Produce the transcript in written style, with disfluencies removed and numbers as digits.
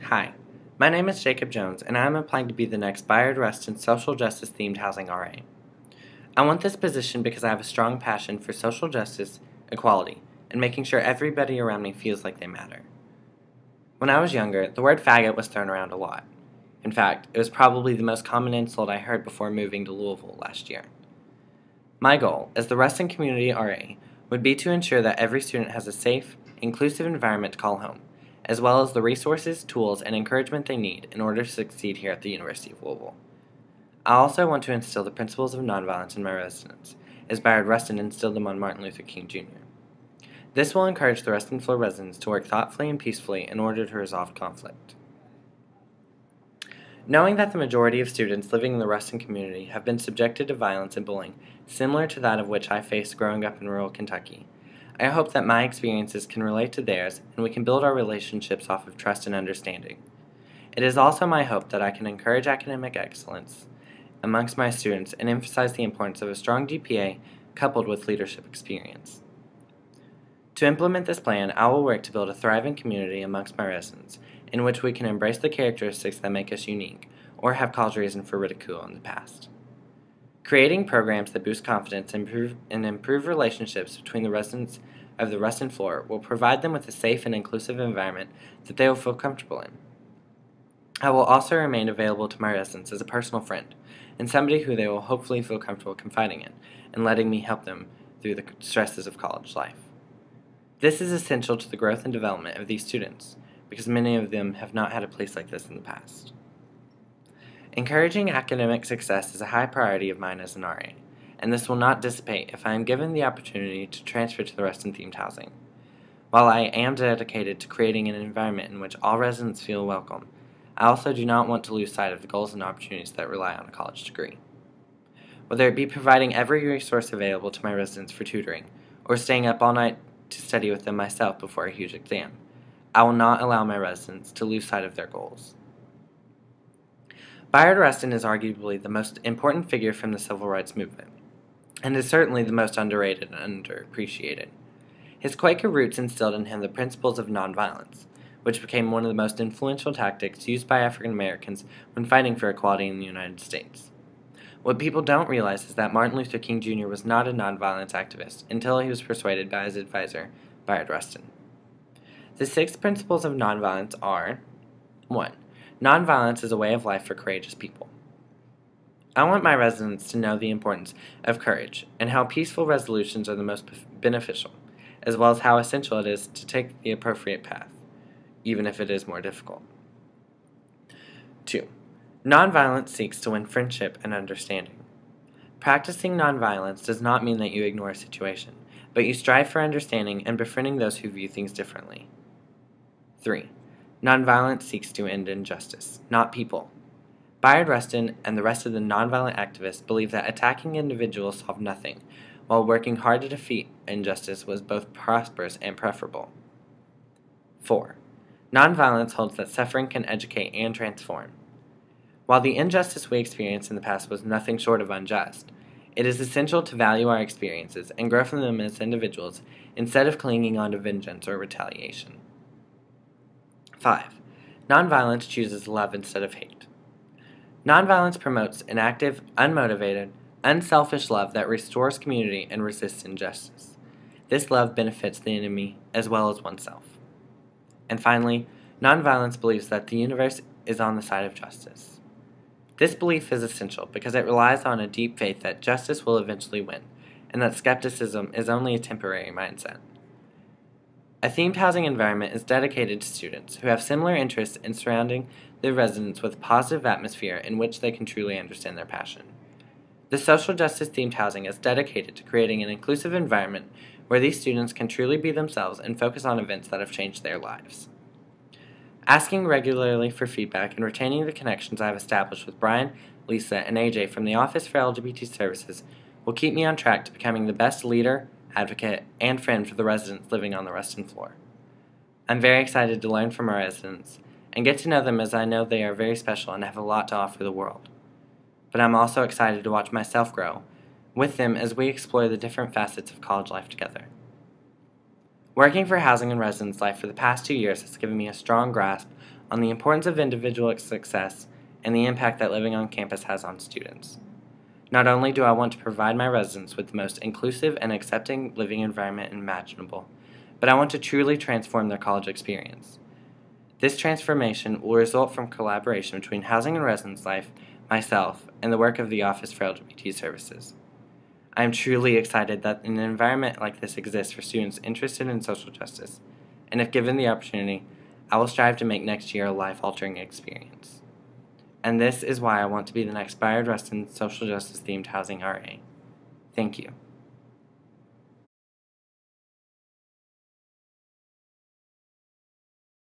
Hi, my name is Jacob Jones, and I am applying to be the next Bayard Rustin social justice themed housing RA. I want this position because I have a strong passion for social justice, equality, and making sure everybody around me feels like they matter. When I was younger, the word faggot was thrown around a lot. In fact, it was probably the most common insult I heard before moving to Louisville last year. My goal as the Rustin Community RA would be to ensure that every student has a safe, inclusive environment to call home, as well as the resources, tools, and encouragement they need in order to succeed here at the University of Louisville. I also want to instill the principles of nonviolence in my residents, as Bayard Rustin instilled them on Martin Luther King Jr. This will encourage the Rustin floor residents to work thoughtfully and peacefully in order to resolve conflict. Knowing that the majority of students living in the Rustin community have been subjected to violence and bullying similar to that of which I faced growing up in rural Kentucky, I hope that my experiences can relate to theirs and we can build our relationships off of trust and understanding. It is also my hope that I can encourage academic excellence amongst my students and emphasize the importance of a strong GPA coupled with leadership experience. To implement this plan, I will work to build a thriving community amongst my residents in which we can embrace the characteristics that make us unique or have caused reason for ridicule in the past. Creating programs that boost confidence and improve relationships between the residents of the Rustin floor will provide them with a safe and inclusive environment that they will feel comfortable in. I will also remain available to my residents as a personal friend and somebody who they will hopefully feel comfortable confiding in and letting me help them through the stresses of college life. This is essential to the growth and development of these students because many of them have not had a place like this in the past. Encouraging academic success is a high priority of mine as an RA, and this will not dissipate if I am given the opportunity to transfer to the Rustin-themed housing. While I am dedicated to creating an environment in which all residents feel welcome, I also do not want to lose sight of the goals and opportunities that rely on a college degree. Whether it be providing every resource available to my residents for tutoring, or staying up all night to study with them myself before a huge exam, I will not allow my residents to lose sight of their goals. Bayard Rustin is arguably the most important figure from the civil rights movement, and is certainly the most underrated and underappreciated. His Quaker roots instilled in him the principles of nonviolence, which became one of the most influential tactics used by African Americans when fighting for equality in the United States. What people don't realize is that Martin Luther King Jr. was not a nonviolence activist until he was persuaded by his advisor, Bayard Rustin. The 6 principles of nonviolence are: 1. Nonviolence is a way of life for courageous people. I want my residents to know the importance of courage and how peaceful resolutions are the most beneficial, as well as how essential it is to take the appropriate path, even if it is more difficult. 2. Nonviolence seeks to win friendship and understanding. Practicing nonviolence does not mean that you ignore a situation, but you strive for understanding and befriending those who view things differently. 3. Nonviolence seeks to end injustice, not people. Bayard Rustin and the rest of the nonviolent activists believe that attacking individuals solved nothing, while working hard to defeat injustice was both prosperous and preferable. 4. Nonviolence holds that suffering can educate and transform. While the injustice we experienced in the past was nothing short of unjust, it is essential to value our experiences and grow from them as individuals instead of clinging on to vengeance or retaliation. 5. Nonviolence chooses love instead of hate. Nonviolence promotes an active, unmotivated, unselfish love that restores community and resists injustice. This love benefits the enemy as well as oneself. And finally, nonviolence believes that the universe is on the side of justice. This belief is essential because it relies on a deep faith that justice will eventually win, and that skepticism is only a temporary mindset. A themed housing environment is dedicated to students who have similar interests in surrounding their residents with a positive atmosphere in which they can truly understand their passion. The social justice themed housing is dedicated to creating an inclusive environment where these students can truly be themselves and focus on events that have changed their lives. Asking regularly for feedback and retaining the connections I have established with Brian, Lisa, and AJ from the Office for LGBT Services will keep me on track to becoming the best leader, advocate, and friend for the residents living on the Rustin floor. I'm very excited to learn from our residents and get to know them, as I know they are very special and have a lot to offer the world. But I'm also excited to watch myself grow with them as we explore the different facets of college life together. Working for housing and residence life for the past 2 years has given me a strong grasp on the importance of individual success and the impact that living on campus has on students. Not only do I want to provide my residents with the most inclusive and accepting living environment imaginable, but I want to truly transform their college experience. This transformation will result from collaboration between Housing and Residence Life, myself, and the work of the Office for LGBT Services. I am truly excited that an environment like this exists for students interested in social justice, and if given the opportunity, I will strive to make next year a life-altering experience. And this is why I want to be the next Bayard Rustin social justice themed housing RA. Thank you.